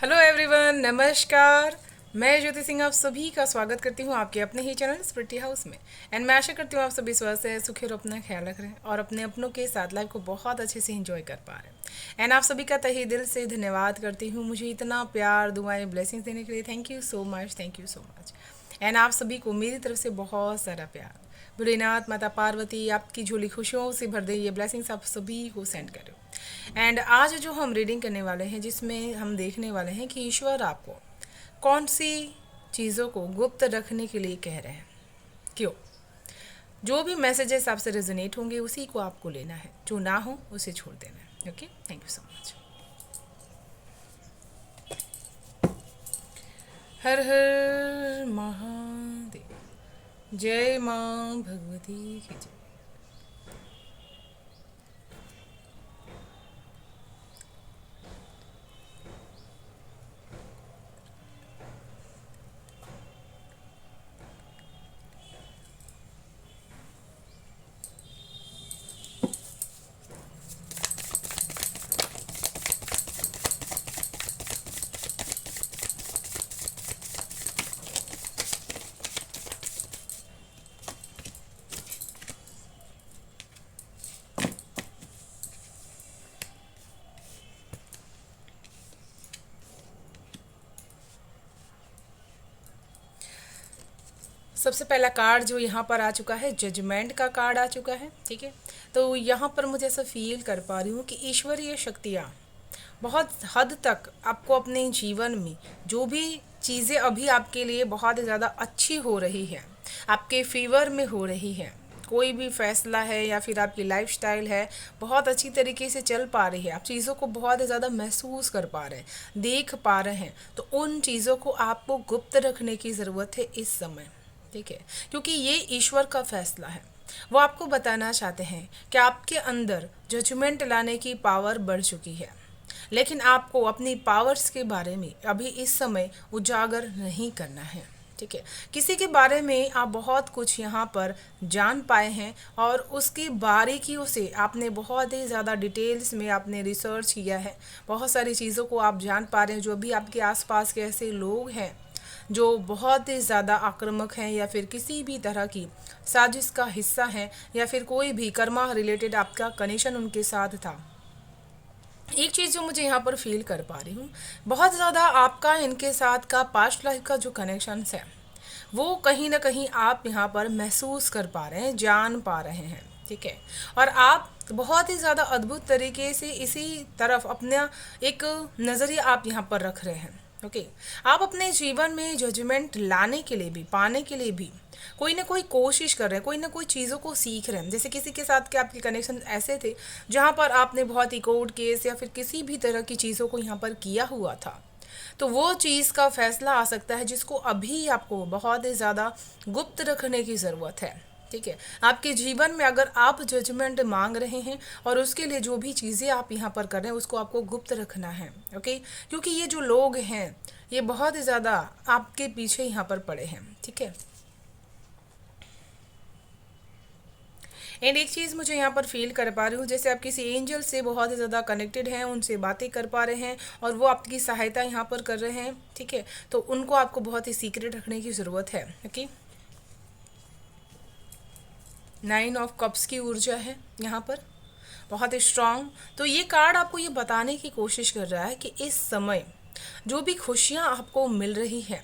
Hello everyone, नमस्कार। मैं ज्योति सिंह आप सभी का स्वागत करती हूँ आपके अपने ही चैनल स्प्रिटी हाउस में। एंड मैं आशा करती हूँ आप सभी स्वस्थ हैं, सुखी और अपना ख्याल रख रहे हैं और अपने अपनों के साथ लाइफ को बहुत अच्छे से एंजॉय कर पा रहे हैं। एंड आप सभी का तहे दिल से धन्यवाद करती हूँ मुझे इतना प्यार, दुआएं, ब्लेसिंग्स देने के लिए। Thank you so much, thank you so much. And आप सभी को मेरी तरफ से बहुत सारा प्यार। भोलेनाथ, माता पार्वती आपकी झोली खुशियों से भर दे, ये ब्लेसिंग्स आप सभी को सेंड करो। एंड आज जो हम रीडिंग करने वाले हैं, जिसमें हम देखने वाले हैं कि ईश्वर आपको कौन सी चीज़ों को गुप्त रखने के लिए कह रहे हैं, क्यों। जो भी मैसेजेस आपसे रेजोनेट होंगे उसी को आपको लेना है, जो ना हो उसे छोड़ देना है। Okay, thank you so much. हर हर महादेव। जय माँ भगवती की जय। सबसे पहला कार्ड जो यहाँ पर आ चुका है, जजमेंट का कार्ड आ चुका है। ठीक है, तो यहाँ पर मुझे ऐसा फील कर पा रही हूँ कि ईश्वरीय शक्तियाँ बहुत हद तक आपको अपने जीवन में जो भी चीज़ें अभी आपके लिए बहुत ज़्यादा अच्छी हो रही है, आपके फेवर में हो रही है, कोई भी फैसला है या फिर आपकी लाइफस्टाइल है, बहुत अच्छी तरीके से चल पा रही है, आप चीज़ों को बहुत ज़्यादा महसूस कर पा रहे हैं, देख पा रहे हैं, तो उन चीज़ों को आपको गुप्त रखने की ज़रूरत है इस समय। ठीक है, क्योंकि ये ईश्वर का फैसला है। वो आपको बताना चाहते हैं कि आपके अंदर जजमेंट लाने की पावर बढ़ चुकी है, लेकिन आपको अपनी पावर्स के बारे में अभी इस समय उजागर नहीं करना है। ठीक है, किसी के बारे में आप बहुत कुछ यहाँ पर जान पाए हैं और उसकी बारीकियों से आपने बहुत ही ज़्यादा डिटेल्स में आपने रिसर्च किया है, बहुत सारी चीज़ों को आप जान पा रहे हैं। जो भी आपके आसपास के ऐसे लोग हैं जो बहुत ही ज़्यादा आक्रामक हैं या फिर किसी भी तरह की साजिश का हिस्सा हैं, या फिर कोई भी कर्मा रिलेटेड आपका कनेक्शन उनके साथ था। एक चीज़ जो मुझे यहाँ पर फील कर पा रही हूँ, बहुत ज़्यादा आपका इनके साथ का पास्ट लाइफ का जो कनेक्शंस है वो कहीं ना कहीं आप यहाँ पर महसूस कर पा रहे हैं, जान पा रहे हैं। ठीक है, और आप बहुत ही ज़्यादा अद्भुत तरीके से इसी तरफ अपना एक नज़रिया आप यहाँ पर रख रहे हैं। ओके, आप अपने जीवन में जजमेंट लाने के लिए भी, पाने के लिए भी कोई ना कोई कोशिश कर रहे हैं, कोई ना कोई चीज़ों को सीख रहे हैं। जैसे किसी के साथ के आपके कनेक्शन ऐसे थे जहाँ पर आपने बहुत ही कोर्ट केस या फिर किसी भी तरह की चीज़ों को यहाँ पर किया हुआ था, तो वो चीज़ का फैसला आ सकता है जिसको अभी आपको बहुत ही ज़्यादा गुप्त रखने की ज़रूरत है। ठीक है, आपके जीवन में अगर आप जजमेंट मांग रहे हैं और उसके लिए जो भी चीज़ें आप यहाँ पर कर रहे हैं उसको आपको गुप्त रखना है। ओके, क्योंकि ये जो लोग हैं ये बहुत ही ज़्यादा आपके पीछे यहाँ पर पड़े हैं। ठीक है, एंड एक चीज़ मुझे यहाँ पर फील कर पा रही हूँ, जैसे आप किसी एंजल से बहुत ही ज़्यादा कनेक्टेड हैं, उनसे बातें कर पा रहे हैं और वो आपकी सहायता यहाँ पर कर रहे हैं। ठीक है, तो उनको आपको बहुत ही सीक्रेट रखने की ज़रूरत है। ओके, 9 ऑफ कप्स की ऊर्जा है यहाँ पर, बहुत ही स्ट्रांग। तो ये कार्ड आपको ये बताने की कोशिश कर रहा है कि इस समय जो भी खुशियाँ आपको मिल रही है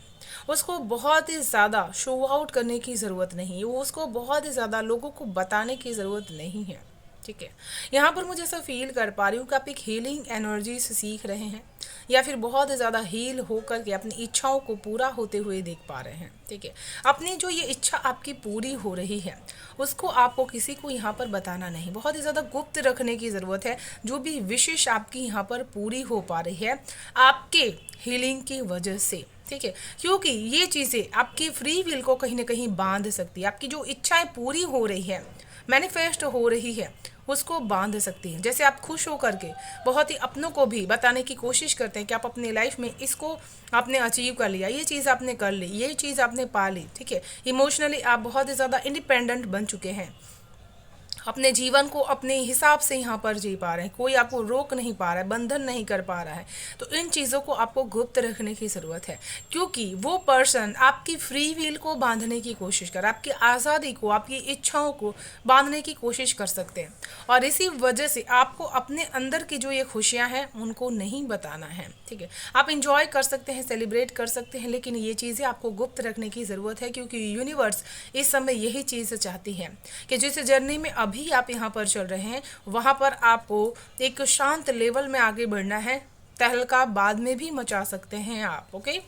उसको बहुत ही ज़्यादा शो आउट करने की ज़रूरत नहीं है, वो उसको बहुत ही ज़्यादा लोगों को बताने की ज़रूरत नहीं है। ठीक है, यहाँ पर मुझे ऐसा फील कर पा रही हूँ कि आप एक हीलिंग एनर्जी से सीख रहे हैं या फिर बहुत ज़्यादा हील होकर के अपनी इच्छाओं को पूरा होते हुए देख पा रहे हैं। ठीक है, अपनी जो ये इच्छा आपकी पूरी हो रही है उसको आपको किसी को यहाँ पर बताना नहीं, बहुत ही ज़्यादा गुप्त रखने की ज़रूरत है। जो भी विशेष आपकी यहाँ पर पूरी हो पा रही है आपके हीलिंग की वजह से। ठीक है, क्योंकि ये चीज़ें आपकी फ्री विल को कहीं ना कहीं बांध सकती है, आपकी जो इच्छाएं पूरी हो रही है, मैनिफेस्ट हो रही है, उसको बांध सकती है। जैसे आप खुश होकर के बहुत ही अपनों को भी बताने की कोशिश करते हैं कि आप अपने लाइफ में इसको आपने अचीव कर लिया, ये चीज़ आपने कर ली, ये चीज़ आपने पा ली। ठीक है, इमोशनली आप बहुत ही ज़्यादा इंडिपेंडेंट बन चुके हैं अपने जीवन को अपने हिसाब से यहाँ पर जी पा रहे हैं, कोई आपको रोक नहीं पा रहा है, बंधन नहीं कर पा रहा है। तो इन चीज़ों को आपको गुप्त रखने की ज़रूरत है, क्योंकि वो पर्सन आपकी फ्री विल को बांधने की कोशिश कर, आपकी आज़ादी को, आपकी इच्छाओं को बांधने की कोशिश कर सकते हैं। और इसी वजह से आपको अपने अंदर की जो ये खुशियाँ हैं उनको नहीं बताना है, ठीक है। आप इंजॉय कर सकते हैं, सेलिब्रेट कर सकते हैं, लेकिन ये चीज़ें आपको गुप्त रखने की ज़रूरत है, क्योंकि यूनिवर्स इस समय यही चीज़ चाहती है कि जिस जर्नी में अभी आप यहाँ पर चल रहे हैं वहाँ पर आपको एक शांत लेवल में आगे बढ़ना है। तहलका बाद में भी मचा सकते हैं आप, ओके।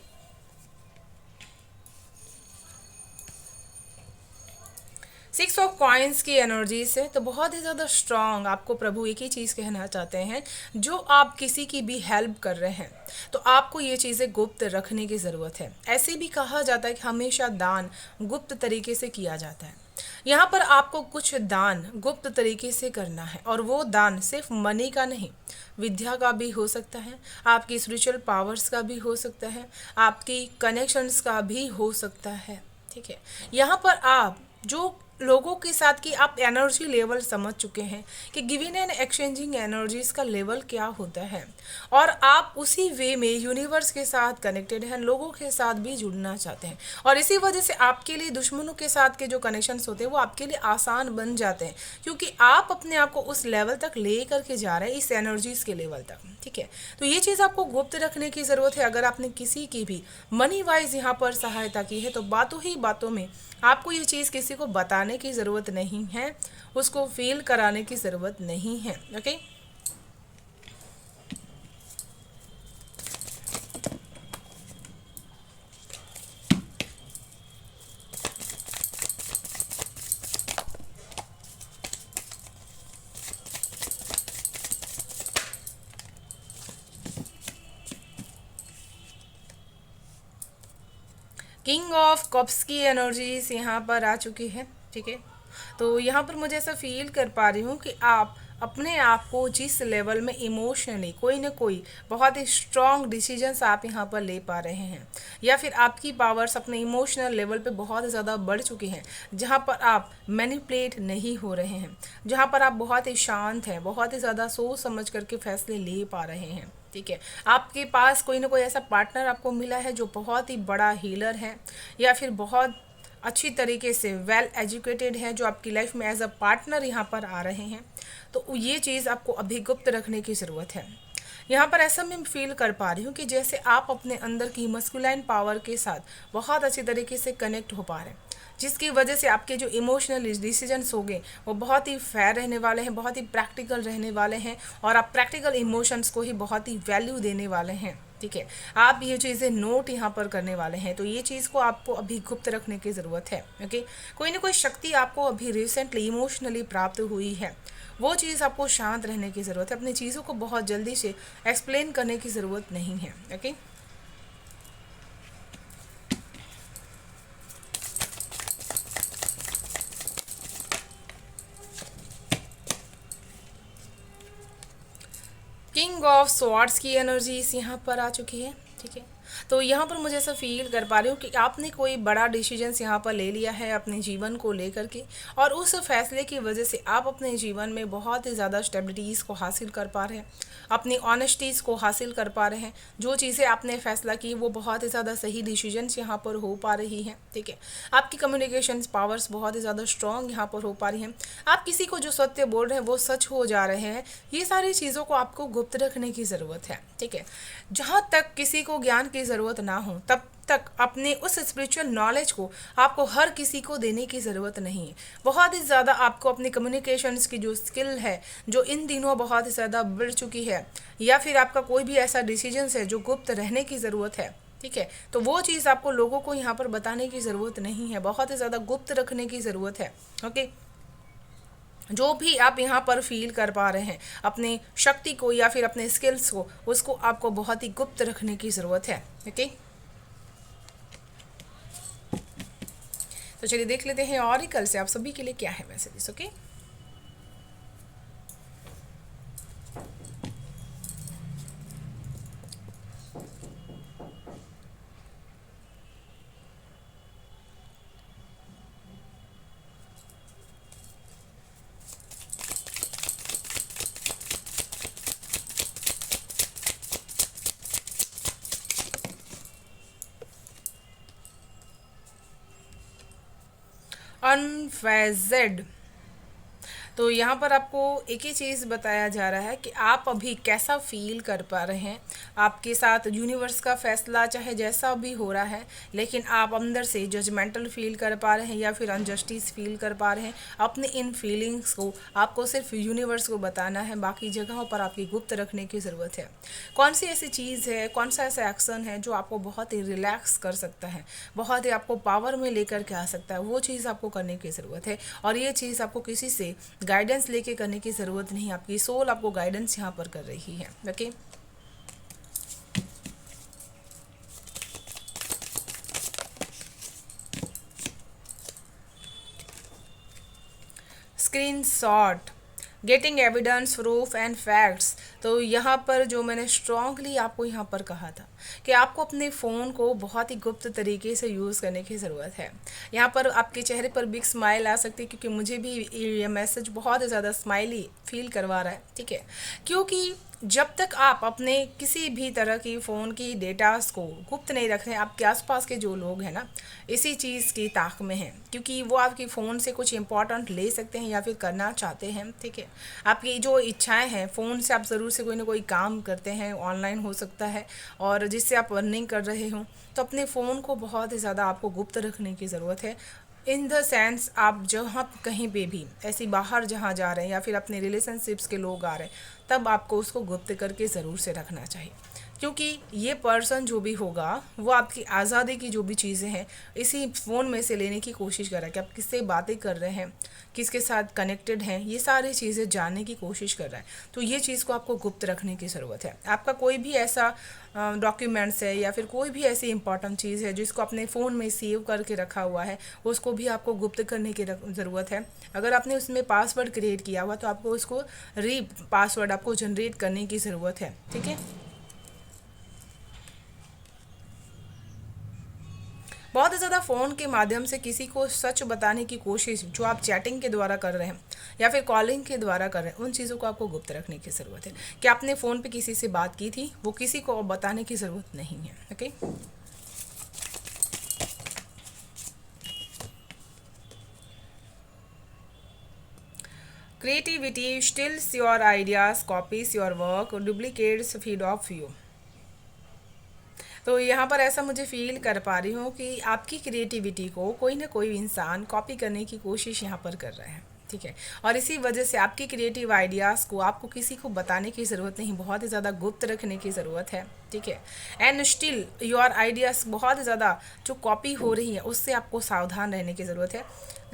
सिक्स ऑफ कॉइन्स की एनर्जी से तो बहुत ही ज़्यादा स्ट्रांग आपको प्रभु एक ही चीज़ कहना चाहते हैं, जो आप किसी की भी हेल्प कर रहे हैं तो आपको ये चीज़ें गुप्त रखने की ज़रूरत है। ऐसे भी कहा जाता है कि हमेशा दान गुप्त तरीके से किया जाता है। यहाँ पर आपको कुछ दान गुप्त तरीके से करना है, और वो दान सिर्फ मनी का नहीं, विद्या का भी हो सकता है, आपकी स्पिरिचुअल पावर्स का भी हो सकता है, आपकी कनेक्शंस का भी हो सकता है, ठीक है। यहाँ पर आप जो लोगों के साथ की आप एनर्जी लेवल समझ चुके हैं कि गिविंग एंड एक्सचेंजिंग एनर्जीज का लेवल क्या होता है, और आप उसी वे में यूनिवर्स के साथ कनेक्टेड हैं, लोगों के साथ भी जुड़ना चाहते हैं, और इसी वजह से आपके लिए दुश्मनों के साथ के जो कनेक्शंस होते हैं वो आपके लिए आसान बन जाते हैं, क्योंकि आप अपने आप को उस लेवल तक ले करके जा रहे हैं, इस एनर्जीज के लेवल तक, ठीक है। तो ये चीज़ आपको गुप्त रखने की ज़रूरत है। अगर आपने किसी की भी मनी वाइज यहाँ पर सहायता की है तो बातों ही बातों में आपको ये चीज़ किसी को बताने की ज़रूरत नहीं है, उसको फील कराने की ज़रूरत नहीं है, ओके। किंग ऑफ कप्स की एनर्जीज यहाँ पर आ चुकी है, ठीक है। तो यहाँ पर मुझे ऐसा फील कर पा रही हूँ कि आप अपने आप को जिस लेवल में इमोशनली कोई ना कोई बहुत ही स्ट्रॉन्ग डिसीजंस आप यहाँ पर ले पा रहे हैं, या फिर आपकी पावर्स अपने इमोशनल लेवल पे बहुत ज़्यादा बढ़ चुकी हैं, जहाँ पर आप मैनिपुलेट नहीं हो रहे हैं, जहाँ पर आप बहुत ही शांत हैं, बहुत ही ज़्यादा सोच समझ करके फैसले ले पा रहे हैं, ठीक है। आपके पास कोई ना कोई ऐसा पार्टनर आपको मिला है जो बहुत ही बड़ा हीलर है, या फिर बहुत अच्छी तरीके से वेल एजुकेटेड है, जो आपकी लाइफ में एज अ पार्टनर यहाँ पर आ रहे हैं। तो ये चीज़ आपको अभी गुप्त रखने की ज़रूरत है। यहाँ पर ऐसा मैं फील कर पा रही हूँ कि जैसे आप अपने अंदर की मस्कुलाइन पावर के साथ बहुत अच्छी तरीके से कनेक्ट हो पा रहे हैं, जिसकी वजह से आपके जो इमोशनल डिसीजंस होंगे वो बहुत ही फेयर रहने वाले हैं, बहुत ही प्रैक्टिकल रहने वाले हैं, और आप प्रैक्टिकल इमोशंस को ही बहुत ही वैल्यू देने वाले हैं, ठीक है। आप ये चीज़ें नोट यहाँ पर करने वाले हैं, तो ये चीज़ को आपको अभी गुप्त रखने की ज़रूरत है, ओके। कोई ना कोई शक्ति आपको अभी रिसेंटली इमोशनली प्राप्त हुई है, वो चीज़ आपको शांत रहने की ज़रूरत है, अपनी चीज़ों को बहुत जल्दी से एक्सप्लेन करने की ज़रूरत नहीं है, ओके। किंग ऑफ स्वॉर्ड्स की एनर्जीज यहाँ पर आ चुकी है, ठीक है। तो यहाँ पर मुझे ऐसा फील कर पा रही हूँ कि आपने कोई बड़ा डिसीजंस यहाँ पर ले लिया है अपने जीवन को लेकर के, और उस फैसले की वजह से आप अपने जीवन में बहुत ही ज़्यादा स्टेबिलिटीज़ को हासिल कर पा रहे हैं, अपनी ऑनेस्टीज़ को हासिल कर पा रहे हैं। जो चीज़ें आपने फैसला की वो बहुत ही ज़्यादा सही डिसीजंस यहाँ पर हो पा रही हैं, ठीक है। आपकी कम्युनिकेशन पावर्स बहुत ही ज़्यादा स्ट्रॉन्ग यहाँ पर हो पा रही हैं। आप किसी को जो सत्य बोल रहे हैं वो सच हो जा रहे हैं। ये सारी चीज़ों को आपको गुप्त रखने की ज़रूरत है, ठीक है। जहाँ तक किसी को ज्ञान की ज़रूरत ना हो तब तक अपने उस स्पिरिचुअल नॉलेज को आपको हर किसी को देने की ज़रूरत नहीं है। बहुत ही ज़्यादा आपको अपनी कम्युनिकेशंस की जो स्किल है, जो इन दिनों बहुत ही ज़्यादा बढ़ चुकी है, या फिर आपका कोई भी ऐसा डिसीजंस है जो गुप्त रहने की ज़रूरत है, ठीक है। तो वो चीज़ आपको लोगों को यहाँ पर बताने की ज़रूरत नहीं है, बहुत ही ज़्यादा गुप्त रखने की ज़रूरत है, ओके। जो भी आप यहाँ पर फील कर पा रहे हैं अपने शक्ति को या फिर अपने स्किल्स को, उसको आपको बहुत ही गुप्त रखने की ज़रूरत है, ओके। तो चलिए देख लेते हैं ऑरिकल से आप सभी के लिए क्या है मैसेजेस, ओके। अनफेजेड। तो यहाँ पर आपको एक ही चीज़ बताया जा रहा है कि आप अभी कैसा फील कर पा रहे हैं। आपके साथ यूनिवर्स का फैसला चाहे जैसा भी हो रहा है, लेकिन आप अंदर से जजमेंटल फील कर पा रहे हैं या फिर अनजस्टिस फील कर पा रहे हैं। अपने इन फीलिंग्स को आपको सिर्फ यूनिवर्स को बताना है, बाकी जगहों पर आपकी गुप्त रखने की ज़रूरत है। कौन सी ऐसी चीज़ है, कौन सा ऐसा एक्शन है जो आपको बहुत ही रिलैक्स कर सकता है, बहुत ही आपको पावर में लेकर के आ सकता है, वो चीज़ आपको करने की ज़रूरत है। और ये चीज़ आपको किसी से गाइडेंस लेके करने की ज़रूरत नहीं, आपकी सोल आपको गाइडेंस यहाँ पर कर रही है। Okay, screenshot, getting evidence, proof and facts. तो यहाँ पर जो मैंने स्ट्रांगली आपको यहाँ पर कहा था कि आपको अपने फ़ोन को बहुत ही गुप्त तरीके से यूज़ करने की ज़रूरत है। यहाँ पर आपके चेहरे पर बिग स्माइल आ सकती है, क्योंकि मुझे भी ये मैसेज बहुत ही ज़्यादा स्माइली फील करवा रहा है। ठीक है, क्योंकि जब तक आप अपने किसी भी तरह की फ़ोन की डेटास को गुप्त नहीं रख रहे हैं, आपके आसपास के जो लोग हैं ना, इसी चीज़ की ताक में हैं, क्योंकि वो आपकी फ़ोन से कुछ इंपॉर्टेंट ले सकते हैं या फिर करना चाहते हैं। ठीक है, आपकी जो इच्छाएं हैं, फ़ोन से आप ज़रूर से कोई ना कोई काम करते हैं, ऑनलाइन हो सकता है, और जिससे आप अर्निंग कर रहे हो, तो अपने फ़ोन को बहुत ही ज़्यादा आपको गुप्त रखने की ज़रूरत है। इन द सेंस, आप जहाँ कहीं पे भी ऐसी बाहर जहाँ जा रहे हैं या फिर अपने रिलेशनशिप्स के लोग आ रहे हैं, तब आपको उसको गुप्त करके ज़रूर से रखना चाहिए, क्योंकि ये पर्सन जो भी होगा वो आपकी आज़ादी की जो भी चीज़ें हैं इसी फ़ोन में से लेने की कोशिश कर रहा है, कि आप किससे बातें कर रहे हैं, किसके साथ कनेक्टेड हैं, ये सारी चीज़ें जानने की कोशिश कर रहा है। तो ये चीज़ को आपको गुप्त रखने की ज़रूरत है। आपका कोई भी ऐसा डॉक्यूमेंट्स है या फिर कोई भी ऐसी इंपॉर्टेंट चीज़ है जिसको अपने फ़ोन में सेव करके रखा हुआ है, उसको भी आपको गुप्त करने की ज़रूरत है। अगर आपने उसमें पासवर्ड क्रिएट किया हुआ तो आपको उसको पासवर्ड आपको जनरेट करने की ज़रूरत है। ठीक है, बहुत ज़्यादा फ़ोन के माध्यम से किसी को सच बताने की कोशिश जो आप चैटिंग के द्वारा कर रहे हैं या फिर कॉलिंग के द्वारा कर रहे हैं, उन चीज़ों को आपको गुप्त रखने की ज़रूरत है। कि आपने फ़ोन पे किसी से बात की थी, वो किसी को बताने की ज़रूरत नहीं है। Okay, creativity stills your ideas, copies your work, duplicates feed of you. तो यहाँ पर ऐसा मुझे फ़ील कर पा रही हूँ कि आपकी क्रिएटिविटी को कोई ना कोई इंसान कॉपी करने की कोशिश यहाँ पर कर रहा है। ठीक है, और इसी वजह से आपकी क्रिएटिव आइडियाज़ को आपको किसी को बताने की ज़रूरत नहीं, बहुत ही ज़्यादा गुप्त रखने की ज़रूरत है। ठीक है, एंड स्टिल योर आइडियाज़ बहुत ही ज़्यादा जो कॉपी हो रही है उससे आपको सावधान रहने की ज़रूरत है।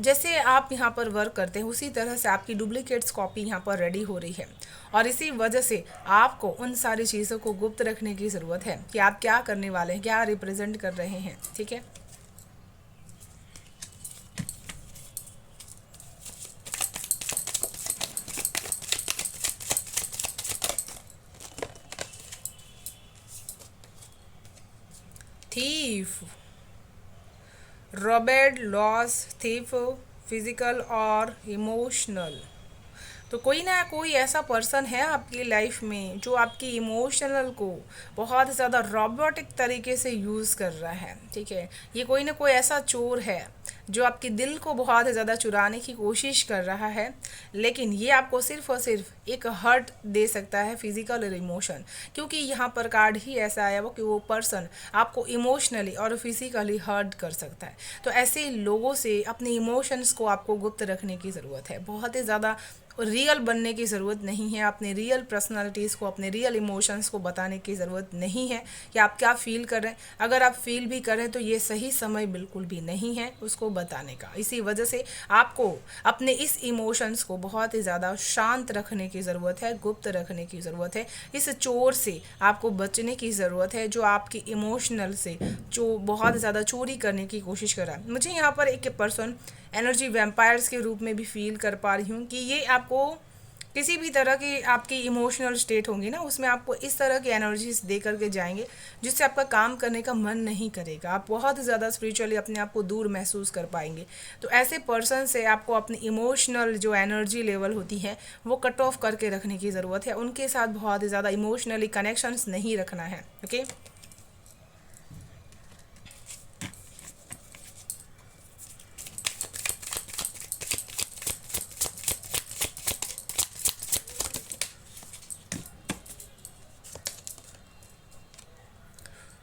जैसे आप यहाँ पर वर्क करते हैं उसी तरह से आपकी डुप्लीकेट्स कॉपी यहाँ पर रेडी हो रही है, और इसी वजह से आपको उन सारी चीज़ों को गुप्त रखने की ज़रूरत है कि आप क्या करने वाले हैं, क्या रिप्रेजेंट कर रहे हैं। ठीक है, thief, Robert loss, thief, physical और इमोशनल। तो कोई ना कोई ऐसा पर्सन है आपकी लाइफ में जो आपकी इमोशनल को बहुत ज़्यादा रोबोटिक तरीके से यूज़ कर रहा है। ठीक है, ये कोई ना कोई ऐसा चोर है जो आपके दिल को बहुत ज़्यादा चुराने की कोशिश कर रहा है, लेकिन ये आपको सिर्फ और सिर्फ एक हर्ट दे सकता है, फिजिकल और इमोशन, क्योंकि यहाँ पर कार्ड ही ऐसा आया वो कि वो पर्सन आपको इमोशनली और फिजिकली हर्ट कर सकता है। तो ऐसे लोगों से अपने इमोशंस को आपको गुप्त रखने की ज़रूरत है, बहुत ही ज़्यादा रियल बनने की ज़रूरत नहीं है, अपने रियल पर्सनालिटीज़ को, अपने रियल इमोशंस को बताने की ज़रूरत नहीं है कि आप क्या फ़ील कर रहे हैं। अगर आप फील भी करें तो ये सही समय बिल्कुल भी नहीं है उसको बताने का। इसी वजह से आपको अपने इस इमोशंस को बहुत ही ज़्यादा शांत रखने की ज़रूरत है, गुप्त रखने की ज़रूरत है। इस चोर से आपको बचने की ज़रूरत है जो आपकी इमोशनल से जो बहुत ज़्यादा चोरी करने की कोशिश कर रहा है। मुझे यहाँ पर एक पर्सन एनर्जी वैम्पायर्स के रूप में भी फील कर पा रही हूँ कि ये आपको किसी भी तरह की आपकी इमोशनल स्टेट होंगी ना, उसमें आपको इस तरह की एनर्जीज दे करके जाएंगे जिससे आपका काम करने का मन नहीं करेगा, आप बहुत ज़्यादा स्पिरिचुअली अपने आप को दूर महसूस कर पाएंगे। तो ऐसे पर्सन से आपको अपनी इमोशनल जो एनर्जी लेवल होती है वो कट ऑफ करके रखने की ज़रूरत है, उनके साथ बहुत ही ज़्यादा इमोशनली कनेक्शंस नहीं रखना है। Okay,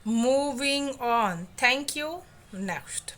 moving on, thank you. Next.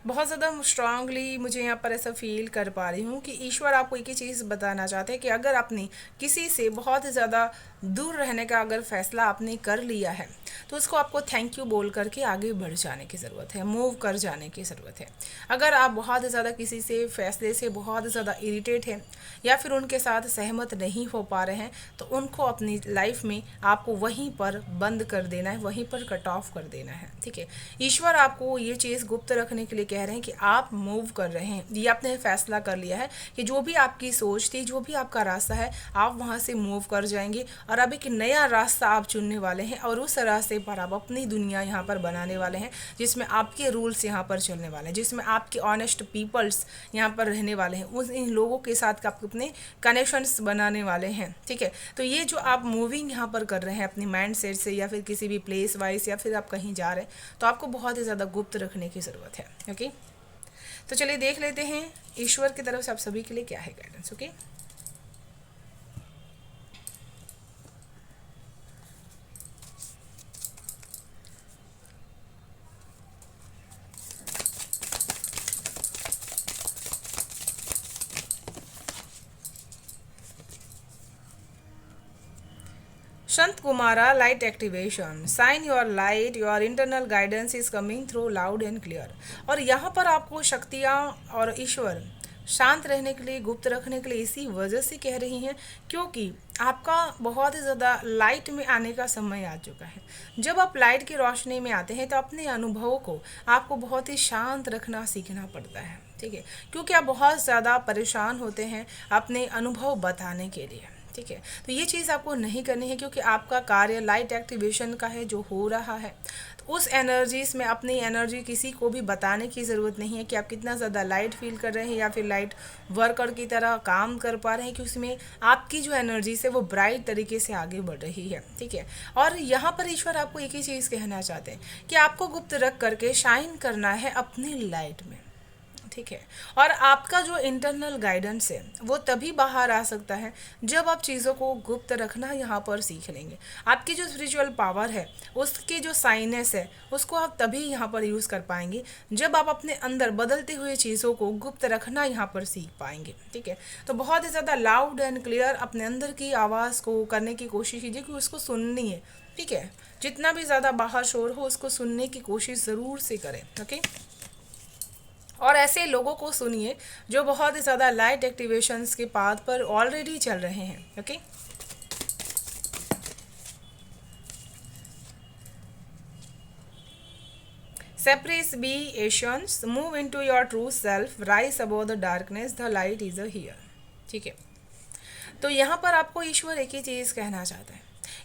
बहुत ज़्यादा स्ट्रांगली मुझे यहाँ पर ऐसा फील कर पा रही हूँ कि ईश्वर आपको एक ही चीज़ बताना चाहते हैं कि अगर आपने किसी से बहुत ज़्यादा दूर रहने का अगर फैसला आपने कर लिया है, तो उसको आपको थैंक यू बोल करके आगे बढ़ जाने की ज़रूरत है, मूव कर जाने की ज़रूरत है। अगर आप बहुत ज़्यादा किसी से फैसले से बहुत ज़्यादा इरिटेट हैं या फिर उनके साथ सहमत नहीं हो पा रहे हैं, तो उनको अपनी लाइफ में आपको वहीं पर बंद कर देना है, वहीं पर कट ऑफ कर देना है। ठीक है, ईश्वर आपको ये चीज़ गुप्त रखने के लिए कह रहे हैं कि आप मूव कर रहे हैं, ये आपने फैसला कर लिया है कि जो भी आपकी सोच थी, जो भी आपका रास्ता है, आप वहाँ से मूव कर जाएंगे और अब एक नया रास्ता आप चुनने वाले हैं और उस रास्ते पर आप अपनी दुनिया यहाँ पर बनाने वाले हैं, जिसमें आपके रूल्स यहाँ पर चलने वाले हैं, जिसमें आपके ऑनेस्ट पीपल्स यहाँ पर रहने वाले हैं, उस इन लोगों के साथ आप अपने कनेक्शंस बनाने वाले हैं। ठीक है, तो ये जो आप मूविंग यहाँ पर कर रहे हैं अपनी माइंड सेट से या फिर किसी भी प्लेस वाइज या फिर आप कहीं जा रहे हैं, तो आपको बहुत ही ज़्यादा गुप्त रखने की ज़रूरत है। ओके, तो चलिए देख लेते हैं ईश्वर की तरफ से आप सभी के लिए क्या है guidance. Okay, Sanat Kumara, light activation, shine your light, your internal guidance is coming through loud and clear. और यहाँ पर आपको शक्तियाँ और ईश्वर शांत रहने के लिए, गुप्त रखने के लिए इसी वजह से कह रही हैं क्योंकि आपका बहुत ही ज़्यादा लाइट में आने का समय आ चुका है। जब आप लाइट की रोशनी में आते हैं तो अपने अनुभवों को आपको बहुत ही शांत रखना सीखना पड़ता है। ठीक है, क्योंकि आप बहुत ज़्यादा परेशान होते हैं अपने अनुभव बताने के लिए। ठीक है, तो ये चीज़ आपको नहीं करनी है क्योंकि आपका कार्य लाइट एक्टिवेशन का है जो हो रहा है। तो उस एनर्जीज में अपनी एनर्जी किसी को भी बताने की ज़रूरत नहीं है कि आप कितना ज़्यादा लाइट फील कर रहे हैं या फिर लाइट वर्कर की तरह काम कर पा रहे हैं, कि उसमें आपकी जो एनर्जी है वो ब्राइट तरीके से आगे बढ़ रही है। ठीक है, और यहाँ पर ईश्वर आपको एक ही चीज़ कहना चाहते हैं कि आपको गुप्त रख करके शाइन करना है अपनी लाइट में। ठीक है, और आपका जो इंटरनल गाइडेंस है वो तभी बाहर आ सकता है जब आप चीज़ों को गुप्त रखना यहाँ पर सीख लेंगे। आपकी जो स्पिरिचुअल पावर है, उसकी जो साइनेस है, उसको आप तभी यहाँ पर यूज़ कर पाएंगे जब आप अपने अंदर बदलते हुए चीज़ों को गुप्त रखना यहाँ पर सीख पाएंगे। ठीक है, तो बहुत ही ज़्यादा लाउड एंड क्लियर अपने अंदर की आवाज़ को करने की कोशिश कीजिए कि उसको सुननी है। ठीक है, जितना भी ज़्यादा बाहर शोर हो उसको सुनने की कोशिश ज़रूर से करें। ओके, और ऐसे लोगों को सुनिए जो बहुत ही ज़्यादा लाइट एक्टिवेशंस के पाथ पर ऑलरेडी चल रहे हैं। ओके, सेपरेट बी एशंस, move into your true self, rise above the darkness, the light is a here. ठीक है, तो यहाँ पर आपको ईश्वर एक ही चीज़ कहना चाहता है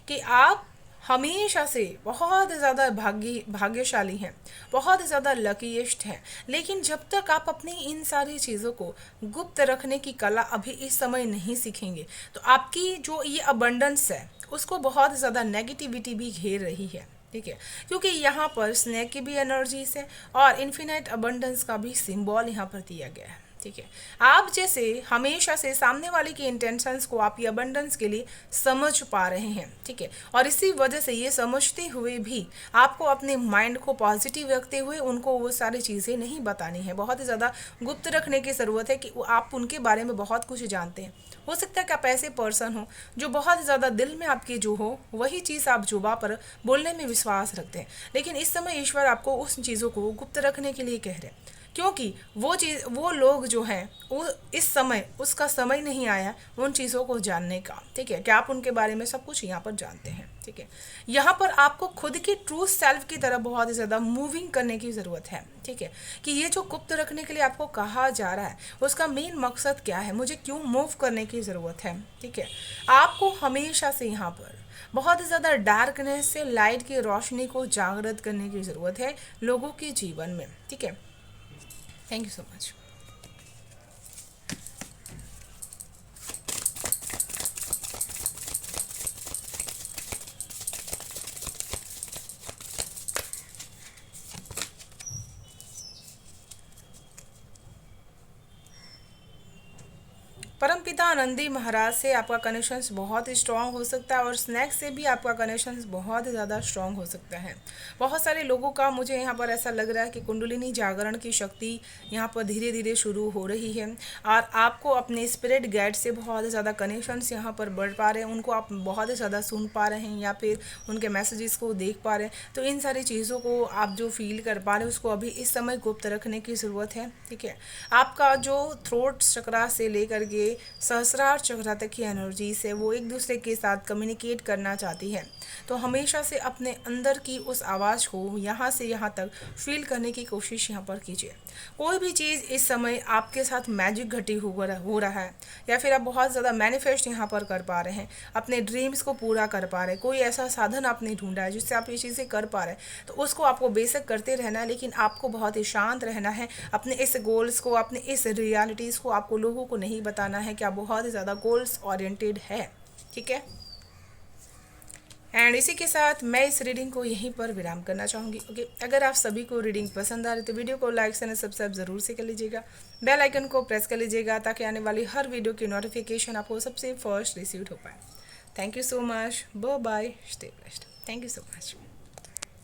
कि आप हमेशा से बहुत ज़्यादा भाग्यशाली हैं, बहुत ज़्यादा लकीएस्ट हैं, लेकिन जब तक आप अपनी इन सारी चीज़ों को गुप्त रखने की कला अभी इस समय नहीं सीखेंगे, तो आपकी जो ये अबंडेंस है उसको बहुत ज़्यादा नेगेटिविटी भी घेर रही है। ठीक है, क्योंकि यहाँ पर स्नेक की भी एनर्जीज है और इन्फिनाइट अबंडेंस का भी सिंबल यहाँ पर दिया गया है। ठीक है, आप जैसे हमेशा से सामने वाले की इंटेंशंस को आप ये अबंडेंस के लिए समझ पा रहे हैं। ठीक है, और इसी वजह से ये समझते हुए भी आपको अपने माइंड को पॉजिटिव रखते हुए उनको वो सारी चीज़ें नहीं बतानी है, बहुत ही ज़्यादा गुप्त रखने की ज़रूरत है कि आप उनके बारे में बहुत कुछ जानते हैं। हो सकता है कि आप ऐसे पर्सन हो जो बहुत ज़्यादा दिल में आपके जो हो वही चीज़ आप जुबा पर बोलने में विश्वास रखते हैं, लेकिन इस समय ईश्वर आपको उस चीज़ों को गुप्त रखने के लिए कह रहे हैं क्योंकि वो लोग जो हैं वो इस समय उसका समय नहीं आया उन चीज़ों को जानने का। ठीक है, क्या आप उनके बारे में सब कुछ यहाँ पर जानते हैं। ठीक है, यहाँ पर आपको खुद की ट्रू सेल्फ की तरफ बहुत ही ज़्यादा मूविंग करने की ज़रूरत है। ठीक है, कि ये जो गुप्त रखने के लिए आपको कहा जा रहा है उसका मेन मकसद क्या है, मुझे क्यों मूव करने की ज़रूरत है। ठीक है, आपको हमेशा से यहाँ पर बहुत ज़्यादा डार्कनेस से लाइट की रोशनी को जागृत करने की ज़रूरत है लोगों के जीवन में। ठीक है, थैंक यू सो मच। परम पिता नंदी महाराज से आपका कनेक्शन बहुत स्ट्रांग हो सकता है और स्नैक से भी आपका कनेक्शन बहुत ज़्यादा स्ट्रांग हो सकता है। बहुत सारे लोगों का मुझे यहाँ पर ऐसा लग रहा है कि कुंडलिनी जागरण की शक्ति यहाँ पर धीरे धीरे शुरू हो रही है और आपको अपने स्पिरिट गाइड से बहुत ज़्यादा कनेक्शंस यहाँ पर बढ़ पा रहे हैं, उनको आप बहुत ज़्यादा सुन पा रहे हैं या फिर उनके मैसेजेस को देख पा रहे हैं। तो इन सारी चीज़ों को आप जो फील कर पा रहे हैं उसको अभी इस समय गुप्त रखने की ज़रूरत है। ठीक है, आपका जो थ्रोट चक्रा से लेकर के सहस्रार चक्र तक की एनर्जी से वो एक दूसरे के साथ कम्युनिकेट करना चाहती है। तो हमेशा से अपने अंदर की उस आवाज़ को यहाँ से यहाँ तक फील करने की कोशिश यहाँ पर कीजिए। कोई भी चीज़ इस समय आपके साथ मैजिक घटी हो रहा है या फिर आप बहुत ज़्यादा मैनिफेस्ट यहाँ पर कर पा रहे हैं, अपने ड्रीम्स को पूरा कर पा रहे हैं, कोई ऐसा साधन आपने ढूंढा है जिससे आप ये चीज़ें कर पा रहे हैं, तो उसको आपको बेशक करते रहना है, लेकिन आपको बहुत ही शांत रहना है। अपने इस गोल्स को, अपने इस रियलिटीज़ को आपको लोगों को नहीं बताना है कि आप बहुत ही ज़्यादा गोल्स ओरिएंटेड है। ठीक है, एंड इसी के साथ मैं इस रीडिंग को यहीं पर विराम करना चाहूँगी। ओके, अगर आप सभी को रीडिंग पसंद आ रही तो वीडियो को लाइक एंड सब्सक्राइब ज़रूर से कर लीजिएगा, बेल आइकन को प्रेस कर लीजिएगा ताकि आने वाली हर वीडियो की नोटिफिकेशन आपको सबसे फर्स्ट रिसीव हो पाए। Thank you so much, bye bye, stay blessed, thank you so much.